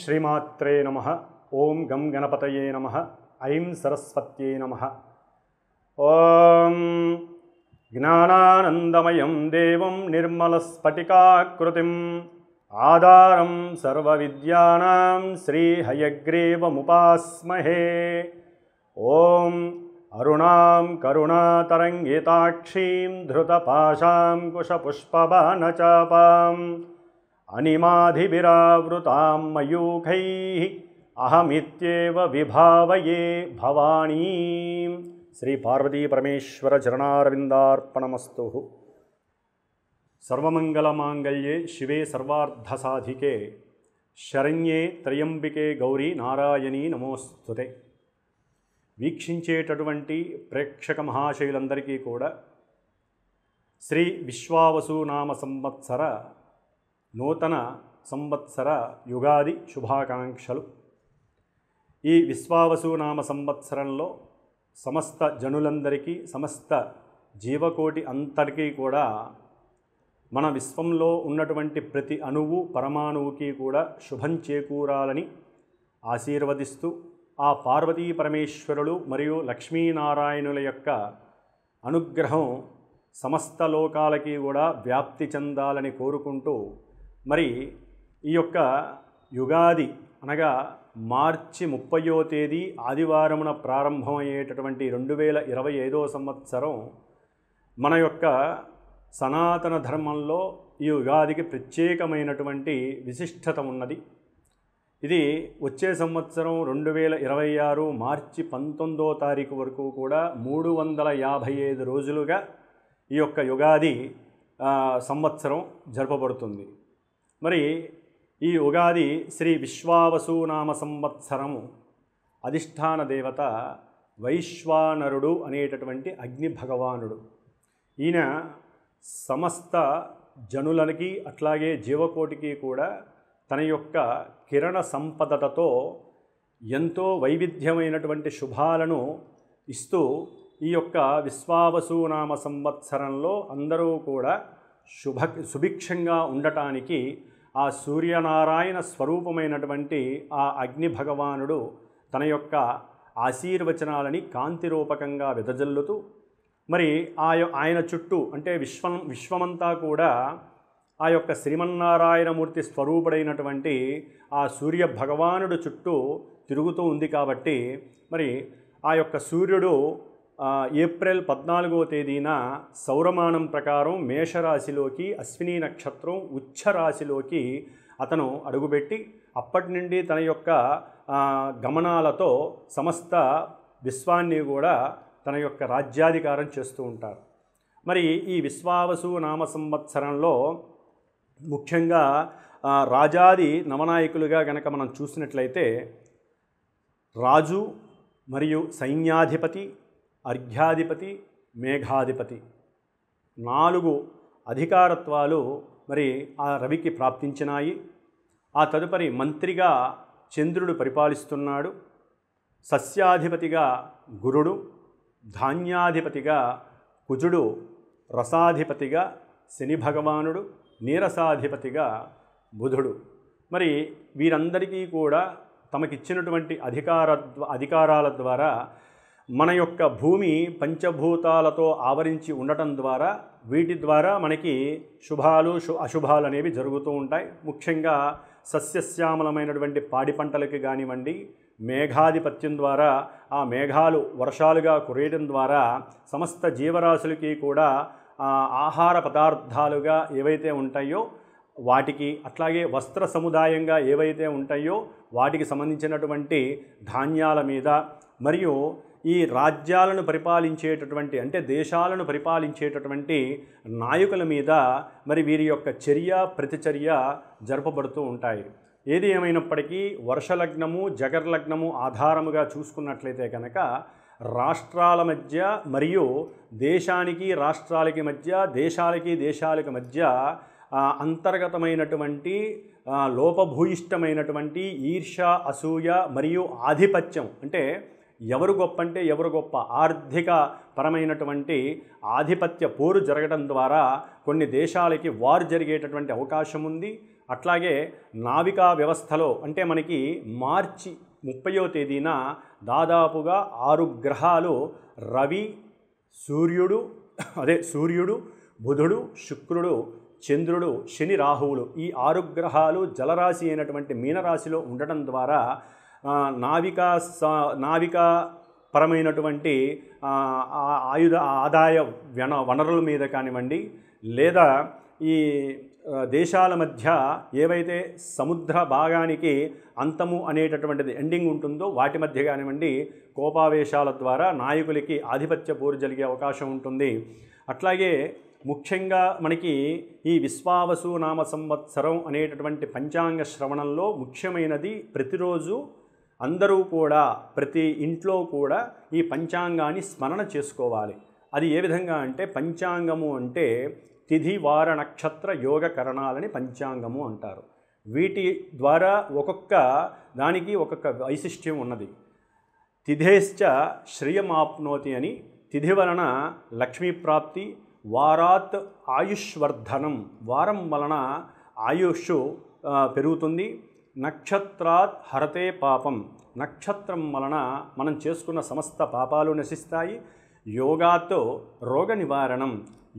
శ్రీమాత్రే నమః. ఓం గం గణపతయే నమః. ఐం సరస్వత్యై నమః. ఓం జ్ఞానానందమయం దేవం నిర్మలస్ఫటికాకృతిం ఆధారం సర్వవిద్యానాం శ్రీహయగ్రీవముపాస్మహే. ఓం అరుణాం కరుణాతరంగితాక్షీం ధృతపాశాం కుశపుష్పబాణచాపాం అనిమాధివిరావృతాం మయూఖైః అహమిత్యేవ విభావయే భవానీం. శ్రీ పార్వతీ పరమేశ్వర చరణారవిందార్పణమస్తు. సర్వమంగళమాంగళ్యే శివే సర్వార్థసాధికే శరణ్యే త్రయంబికే గౌరీ నారాయణీ నమోస్తుతే. వీక్షించేటటువంటి ప్రేక్షక మహాశయులందరికీ కూడా శ్రీ విశ్వావసునామ సంవత్సర నూతన సంవత్సర యుగాది శుభాకాంక్షలు. ఈ విశ్వావసునామ సంవత్సరంలో సమస్త జనులందరికీ, సమస్త జీవకోటి అంతటికీ కూడా మన విశ్వంలో ఉన్నటువంటి ప్రతి అణువు పరమాణువుకి కూడా శుభం చేకూరాలని ఆశీర్వదిస్తూ, ఆ పార్వతీ పరమేశ్వరులు మరియు లక్ష్మీనారాయణుల యొక్క అనుగ్రహం సమస్త లోకాలకి కూడా వ్యాప్తి చెందాలని కోరుకుంటూ, మరి ఈ యొక్క యుగాది అనగా మార్చి 30వ తేదీ ఆదివారమున ప్రారంభమయ్యేటటువంటి 2025వ సంవత్సరం మన యొక్క సనాతన ధర్మంలో ఈ యుగాదికి ప్రత్యేకమైనటువంటి విశిష్టత ఉన్నది. ఇది వచ్చే సంవత్సరం 2026 మార్చి 19వ తారీఖు వరకు కూడా 355 రోజులుగా ఈ యొక్క యుగాది సంవత్సరం జరపబడుతుంది. మరి ఈ ఉగాది శ్రీ విశ్వావసునామ సంవత్సరము అధిష్టాన దేవత వైశ్వానరుడు అనేటటువంటి అగ్ని భగవానుడు. ఈయన సమస్త జనులకి అట్లాగే జీవకోటికి కూడా తన యొక్క కిరణ సంపదతో ఎంతో వైవిధ్యమైనటువంటి శుభాలను ఇస్తూ, ఈ యొక్క విశ్వావసునామ సంవత్సరంలో అందరూ కూడా సుభిక్షంగా ఉండటానికి ఆ సూర్యనారాయణ స్వరూపమైనటువంటి ఆ అగ్ని భగవానుడు తన యొక్క ఆశీర్వచనాలని కాంతిరూపకంగా వెదజల్లుతూ, మరి ఆయన చుట్టూ అంటే విశ్వమంతా కూడా ఆ యొక్క శ్రీమన్నారాయణమూర్తి స్వరూపుడైనటువంటి ఆ సూర్య భగవానుడు చుట్టూ తిరుగుతూ ఉంది. కాబట్టి మరి ఆ యొక్క సూర్యుడు ఏప్రిల్ 14వ తేదీన సౌరమానం ప్రకారం మేషరాశిలోకి, అశ్విని నక్షత్రం ఉచ్చరాశిలోకి అతను అడుగుపెట్టి అప్పటి నుండి తన యొక్క గమనాలతో సమస్త విశ్వాన్ని కూడా తన యొక్క రాజ్యాధికారం చేస్తూ ఉంటారు. మరి ఈ విశ్వావసునామ సంవత్సరంలో ముఖ్యంగా రాజాది నవనాయకులుగా గనక మనం చూసినట్లయితే రాజు మరియు సైన్యాధిపతి, అర్ఘ్యాధిపతి, మేఘాధిపతి 4 అధికారత్వాలు మరి ఆ రవికి ప్రాప్తించినాయి. ఆ తదుపరి మంత్రిగా చంద్రుడు పరిపాలిస్తున్నాడు, సస్యాధిపతిగా గురుడు, ధాన్యాధిపతిగా కుజుడు, రసాధిపతిగా శని భగవానుడు, నీరసాధిపతిగా బుధుడు. మరి వీరందరికీ కూడా తమకిచ్చినటువంటి అధికారాల ద్వారా మన యొక్క భూమి పంచభూతాలతో ఆవరించి ఉండటం ద్వారా వీటి ద్వారా మనకి శుభాలు అశుభాలు అనేవి జరుగుతూ ఉంటాయి. ముఖ్యంగా సస్యశ్యామలమైనటువంటి పాడి పంటలకి కానివ్వండి, మేఘాధిపత్యం ద్వారా ఆ మేఘాలు వర్షాలుగా కురియడం ద్వారా సమస్త జీవరాశులకి కూడా ఆహార పదార్థాలుగా ఏవైతే ఉంటాయో వాటికి, అట్లాగే వస్త్ర సముదాయంగా ఏవైతే ఉంటాయో వాటికి సంబంధించినటువంటి ధాన్యాల మీద, మరియు ఈ రాజ్యాలను పరిపాలించేటటువంటి అంటే దేశాలను పరిపాలించేటటువంటి నాయకుల మీద మరి వీరి యొక్క చర్య ప్రతిచర్య జరపబడుతూ ఉంటాయి. ఏది ఏమైనప్పటికీ వర్షలగ్నము, జగర్లగ్నము ఆధారముగా చూసుకున్నట్లయితే కనుక రాష్ట్రాల మధ్య మరియు దేశానికి రాష్ట్రాలకి మధ్య, దేశాలకి దేశాలకు మధ్య అంతర్గతమైనటువంటి లోపభూయిష్టమైనటువంటి ఈర్ష్య, అసూయ మరియు ఆధిపత్యం, అంటే ఎవరు గొప్ప అంటే ఎవరు గొప్ప ఆర్థిక పరమైనటువంటి ఆధిపత్య పోరు జరగడం ద్వారా కొన్ని దేశాలకి వార్ జరిగేటటువంటి అవకాశం ఉంది. అట్లాగే నావికా వ్యవస్థలో అంటే మనకి మార్చి 30వ తేదీన దాదాపుగా 6 గ్రహాలు రవి, సూర్యుడు, బుధుడు, శుక్రుడు, చంద్రుడు, శని, రాహువులు ఈ 6 గ్రహాలు జలరాశి అయినటువంటి మీనరాశిలో ఉండటం ద్వారా నావికా పరమైనటువంటి ఆదాయ వనరుల మీద కానివ్వండి, లేదా ఈ దేశాల మధ్య ఏవైతే సముద్ర భాగానికి అంతము అనేటటువంటిది ఎండింగ్ ఉంటుందో వాటి మధ్య కానివ్వండి కోపావేశాల ద్వారా నాయకులకి ఆధిపత్య పోరు జరిగే అవకాశం ఉంటుంది. అట్లాగే ముఖ్యంగా మనకి ఈ విశ్వావసు నామ సంవత్సరం అనేటటువంటి పంచాంగ శ్రవణంలో ముఖ్యమైనది ప్రతిరోజు అందరూ కూడా ప్రతి ఇంట్లో కూడా ఈ పంచాంగాన్ని స్మరణ చేసుకోవాలి. అది ఏ విధంగా అంటే పంచాంగము అంటే తిథి, వార, నక్షత్ర, యోగ కరణాలని పంచాంగము అంటారు. వీటి ద్వారా ఒక్కొక్క దానికి ఒక్కొక్క వైశిష్ట్యం ఉన్నది. తిథేశ్చ శ్రియమాప్నోతి అని, తిథి వలన లక్ష్మీప్రాప్తి, వారాత్ ఆయుష్వర్ధనం, వారం వలన ఆయుష్ పెరుగుతుంది, నక్షత్రాత్ హరతే పాపం, నక్షత్రం వలన మనం చేసుకున్న సమస్త పాపాలు నశిస్తాయి, యోగాతో రోగ నివారణం,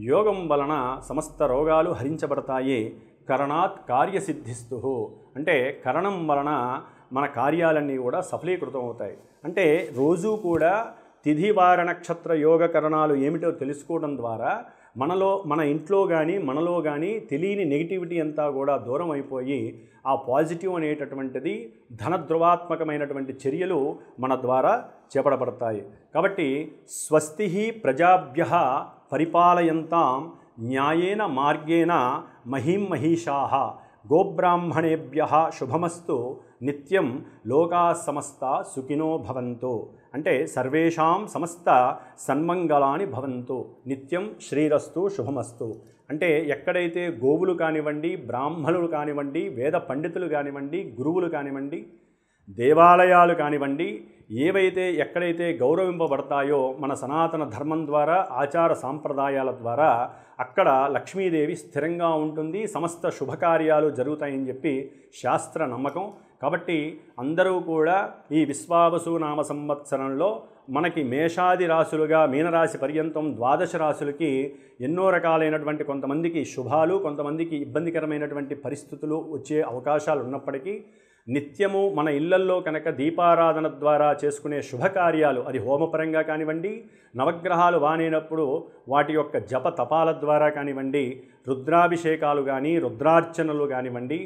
యోగం వలన సమస్త రోగాలు హరించబడతాయి, కరణాత్ కార్యసిద్ధిస్తు అంటే కరణం వలన మన కార్యాలన్నీ కూడా సఫలీకృతం అవుతాయి. అంటే రోజు కూడా తిథి, వార, నక్షత్ర, యోగ కరణాలు ఏమిటో తెలుసుకోవడం ద్వారా మన ఇంట్లో కానీ మనలో కానీ తెలియని నెగిటివిటీ అంతా కూడా దూరం అయిపోయి ఆ పాజిటివ్ అనేటటువంటిది ధనధ్రువాత్మకమైనటువంటి చర్యలు మన ద్వారా చేపడబడతాయి. కాబట్టి స్వస్తి ప్రజాభ్యః పరిపాలయంతాం న్యాయేన మార్గేణ మహీం మహిషాః గోబ్రాహ్మణేభ్యః శుభమస్తు నిత్యం లోకా సమస్త సుఖినో భవంతు అంటే సర్వేషాం సమస్త సన్మంగళాని భవంతు నిత్యం శ్రీరస్తు శుభమస్తు అంటే ఎక్కడైతే గోవులు కానివ్వండి, బ్రాహ్మణులు కానివ్వండి, వేద పండితులు కానివ్వండి, గురువులు కానివ్వండి, దేవాలయాలు కానివ్వండి, ఏవైతే ఎక్కడైతే గౌరవింపబడతాయో మన సనాతన ధర్మం ద్వారా, ఆచార సాంప్రదాయాల ద్వారా అక్కడ లక్ష్మీదేవి స్థిరంగా ఉంటుంది, సమస్త శుభకార్యాలు జరుగుతాయని చెప్పి శాస్త్ర నమ్మకం. కాబట్టి అందరూ కూడా ఈ విశ్వావసు నామ సంవత్సరంలో మనకి మేషాది రాశులుగా మీనరాశి పర్యంతం 12 రాశులకి ఎన్నో రకాలైనటువంటి కొంతమందికి శుభాలు, కొంతమందికి ఇబ్బందికరమైనటువంటి పరిస్థితులు వచ్చే అవకాశాలు ఉన్నప్పటికీ నిత్యము మన ఇళ్లల్లో కనుక దీపారాధన ద్వారా చేసుకునే శుభకార్యాలు, అది హోమపరంగా కానివ్వండి, నవగ్రహాలు వానేనప్పుడు వాటి యొక్క జప తపాల ద్వారా కానివ్వండి, రుద్రాభిషేకాలు కానీ, రుద్రార్చనలు కానివ్వండి,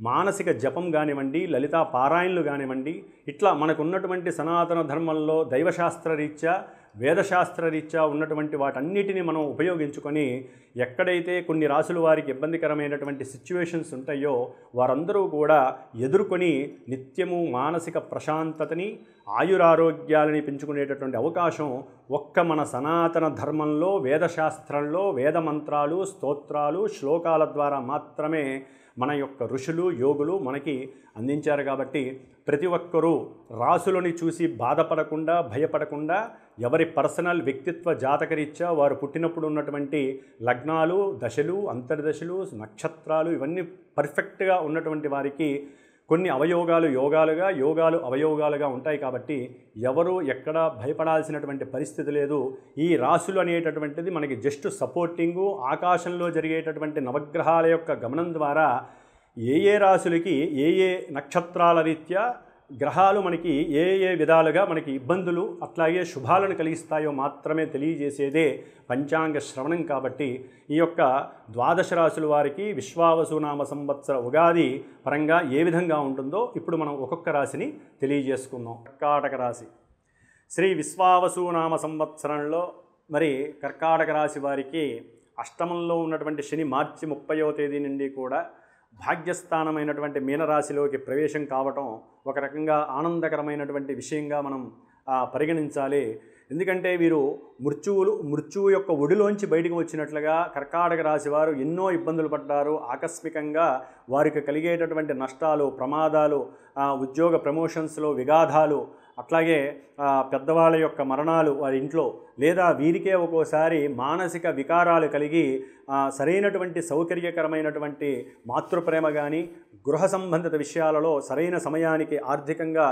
మానసిక జపం కానివ్వండి, లలితా పారాయణలు కానివ్వండి, ఇట్లా మనకున్నటువంటి సనాతన ధర్మంలో దైవశాస్త్రరీత్యా, వేదశాస్త్రరీత్యా ఉన్నటువంటి వాటన్నిటిని మనం ఉపయోగించుకొని ఎక్కడైతే కొన్ని రాసుల వారికి ఇబ్బందికరమైనటువంటి సిచ్యువేషన్స్ ఉంటాయో వారందరూ కూడా ఎదుర్కొని నిత్యము మానసిక ప్రశాంతతని, ఆయురారోగ్యాలని పెంచుకునేటటువంటి అవకాశం ఒక్క మన సనాతన ధర్మంలో, వేదశాస్త్రంలో, వేద మంత్రాలు, స్తోత్రాలు, శ్లోకాల ద్వారా మాత్రమే మన యొక్క ఋషులు, యోగులు మనకి అందించారు. కాబట్టి ప్రతి ఒక్కరూ రాసులని చూసి బాధపడకుండా, భయపడకుండా ఎవరి పర్సనల్ వ్యక్తిత్వ జాతకరీత్యా వారు పుట్టినప్పుడు ఉన్నటువంటి లగ్నాలు, దశలు, అంతర్దశలు, నక్షత్రాలు ఇవన్నీ పర్ఫెక్ట్గా ఉన్నటువంటి వారికి కొన్ని అవయోగాలు యోగాలుగా, యోగాలు అవయోగాలుగా ఉంటాయి. కాబట్టి ఎవరు ఎక్కడ భయపడాల్సినటువంటి పరిస్థితి లేదు. ఈ రాశులు అనేటటువంటిది మనకి జస్ట్ సపోర్టింగు, ఆకాశంలో జరిగేటటువంటి నవగ్రహాల యొక్క గమనం ద్వారా ఏ రాశులకి ఏ నక్షత్రాల రీత్యా గ్రహాలు మనకి ఏ విధాలుగా మనకి ఇబ్బందులు అట్లాగే శుభాలను కలిగిస్తాయో మాత్రమే తెలియజేసేదే పంచాంగ శ్రవణం. కాబట్టి ఈ యొక్క 12 రాశుల వారికి విశ్వావసునామ సంవత్సర ఉగాది పరంగా ఏ విధంగా ఉంటుందో ఇప్పుడు మనం ఒక్కొక్క రాశిని తెలియజేసుకుందాం. కర్కాటక రాశి. శ్రీ విశ్వావసునామ సంవత్సరంలో మరి కర్కాటక రాశి వారికి అష్టమంలో ఉన్నటువంటి శని మార్చి 30వ తేదీ నుండి కూడా భాగ్యస్థానమైనటువంటి మీనరాశిలోకి ప్రవేశం కావటం ఒక రకంగా ఆనందకరమైనటువంటి విషయంగా మనం పరిగణించాలి. ఎందుకంటే వీరు మృత్యువు యొక్క ఒడిలోంచి బయటకు వచ్చినట్లుగా కర్కాటక రాశి వారు ఎన్నో ఇబ్బందులు పడ్డారు. ఆకస్మికంగా వారికి కలిగేటటువంటి నష్టాలు, ప్రమాదాలు, ఉద్యోగ ప్రమోషన్స్లో విఘాతాలు, అట్లాగే పెద్దవాళ్ళ యొక్క మరణాలు వారి ఇంట్లో, లేదా వీరికే ఒక్కోసారి మానసిక వికారాలు కలిగి సరైనటువంటి సౌకర్యకరమైనటువంటి మాతృప్రేమ కానీ గృహ సంబంధిత విషయాలలో సరైన సమయానికి ఆర్థికంగా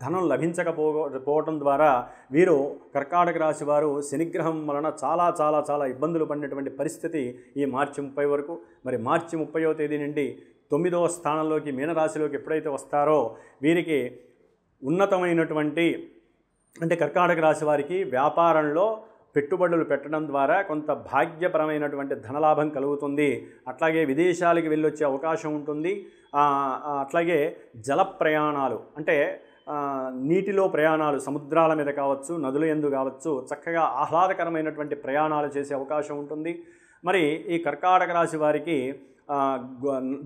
ధనం లభించకపోవటం ద్వారా వీరు కర్కాటక రాశి వారు శనిగ్రహం వలన చాలా చాలా చాలా ఇబ్బందులు పడినటువంటి పరిస్థితి ఈ మార్చి 30 వరకు. మరి మార్చి 30వ తేదీ నుండి 9వ స్థానంలోకి మీనరాశిలోకి ఎప్పుడైతే వస్తారో వీరికి ఉన్నతమైనటువంటి, అంటే కర్కాటక రాశి వారికి వ్యాపారంలో పెట్టుబడులు పెట్టడం ద్వారా కొంత భాగ్యపరమైనటువంటి ధనలాభం కలుగుతుంది. అట్లాగే విదేశాలకు వెళ్ళొచ్చే అవకాశం ఉంటుంది. అట్లాగే జల ప్రయాణాలు, అంటే నీటిలో ప్రయాణాలు, సముద్రాల మీద కావచ్చు, నదుల యందు కావచ్చు, చక్కగా ఆహ్లాదకరమైనటువంటి ప్రయాణాలు చేసే అవకాశం ఉంటుంది. మరి ఈ కర్కాటక రాశి వారికి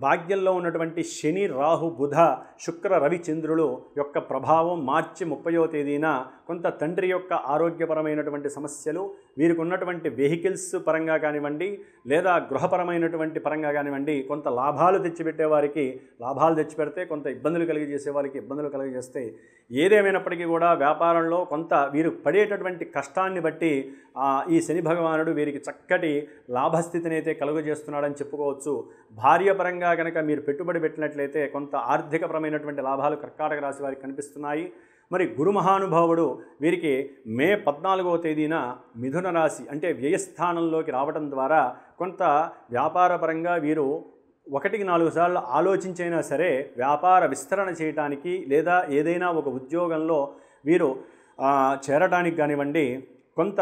భాగ్యంలో ఉన్నటువంటి శని, రాహు, బుధ, శుక్ర, రవి, చంద్రులు యొక్క ప్రభావం మార్చి 30వ తేదీన కొంత తండ్రి యొక్క ఆరోగ్యపరమైనటువంటి సమస్యలు, వీరికి ఉన్నటువంటి వెహికల్స్ పరంగా కానివ్వండి, లేదా గృహపరమైనటువంటి పరంగా కానివ్వండి, కొంత లాభాలు తెచ్చిపెట్టే వారికి లాభాలు తెచ్చిపెడితే, కొంత ఇబ్బందులు కలిగజేసే వారికి ఇబ్బందులు కలిగజేస్తాయి. ఏదేమైనప్పటికీ కూడా వ్యాపారంలో కొంత వీరు పడేటటువంటి కష్టాన్ని బట్టి ఈ శని భగవానుడు వీరికి చక్కటి లాభస్థితిని అయితే కలుగజేస్తున్నాడని చెప్పుకోవచ్చు. భార్యపరంగా కనుక మీరు పెట్టుబడి పెట్టినట్లయితే కొంత ఆర్థికపరమైనటువంటి లాభాలు కర్కాటక రాశి వారికి కనిపిస్తున్నాయి. మరి గురు మహానుభావుడు వీరికి మే 14వ తేదీన మిథున రాశి, అంటే వ్యయస్థానంలోకి రావడం ద్వారా కొంత వ్యాపారపరంగా వీరు 1-4 సార్లు ఆలోచించైనా సరే వ్యాపార విస్తరణ చేయటానికి, లేదా ఏదైనా ఒక ఉద్యోగంలో వీరు చేరటానికి కానివ్వండి, కొంత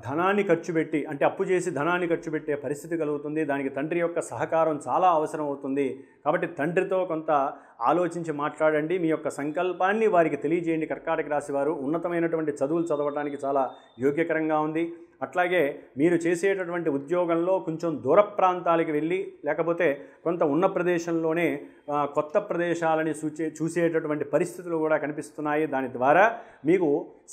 ధనాన్ని ఖర్చు పెట్టి, అంటే అప్పు చేసి ధనాన్ని ఖర్చు పెట్టే పరిస్థితి కలుగుతుంది. దానికి తండ్రి యొక్క సహకారం చాలా అవసరం అవుతుంది. కాబట్టి తండ్రితో కొంత ఆలోచించి మాట్లాడండి. మీ యొక్క సంకల్పాన్ని వారికి తెలియజేయండి. కర్కాటక రాశి వారు ఉన్నతమైనటువంటి చదువులు చదవడానికి చాలా యోగ్యకరంగా ఉంది. అట్లాగే మీరు చేసేటటువంటి ఉద్యోగంలో కొంచెం దూర ప్రాంతాలకు వెళ్ళి, లేకపోతే కొంత ఉన్న ప్రదేశంలోనే కొత్త ప్రదేశాలని చూసేటటువంటి పరిస్థితులు కూడా కనిపిస్తున్నాయి. దాని ద్వారా మీకు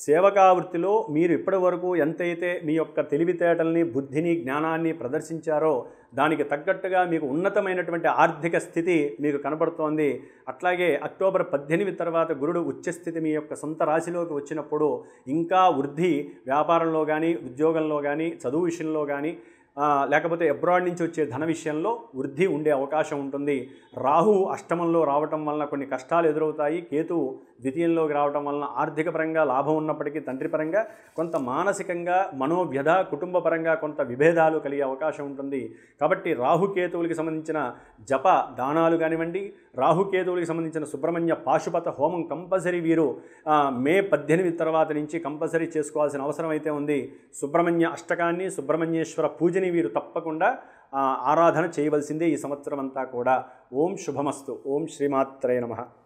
సేవకా వృత్తిలో మీరు ఇప్పటి వరకు ఎంతైతే మీ యొక్క తెలివితేటల్ని, బుద్ధిని, జ్ఞానాన్ని ప్రదర్శించారో దానికి తగ్గట్టుగా మీకు ఉన్నతమైనటువంటి ఆర్థిక స్థితి మీకు కనపడుతోంది. అట్లాగే అక్టోబర్ 18 తర్వాత గురుడు ఉచ్చస్థితి మీ యొక్క సొంత రాశిలోకి వచ్చినప్పుడు ఇంకా వృద్ధి, వ్యాపారంలో కానీ, ఉద్యోగంలో కానీ, చదువు విషయంలో కానీ, లేకపోతే అబ్రాడ్ నుంచి వచ్చే ధన విషయంలో వృద్ధి ఉండే అవకాశం ఉంటుంది. రాహు అష్టమంలో రావటం వలన కొన్ని కష్టాలు ఎదురవుతాయి. కేతువు ద్వితీయంలోకి రావటం వలన ఆర్థిక పరంగా లాభం ఉన్నప్పటికీ తండ్రి పరంగా కొంత మానసికంగా మనోవ్యధ, కుటుంబ పరంగా కొంత విభేదాలు కలిగే అవకాశం ఉంటుంది. కాబట్టి రాహుకేతువులకి సంబంధించిన జప దానాలు కానివ్వండి, రాహుకేతువులకి సంబంధించిన సుబ్రహ్మణ్య పాశుపత హోమం కంపల్సరీ వీరు మే 18 తర్వాత నుంచి కంపల్సరీ చేసుకోవాల్సిన అవసరం అయితే ఉంది. సుబ్రహ్మణ్య అష్టకాన్ని, సుబ్రహ్మణ్యేశ్వర పూజని వీరు తప్పకుండా ఆరాధన చేయవలసిందే ఈ సంవత్సరం అంతా కూడా. ఓం శుభమస్తు. ఓం శ్రీమాత్రే నమః.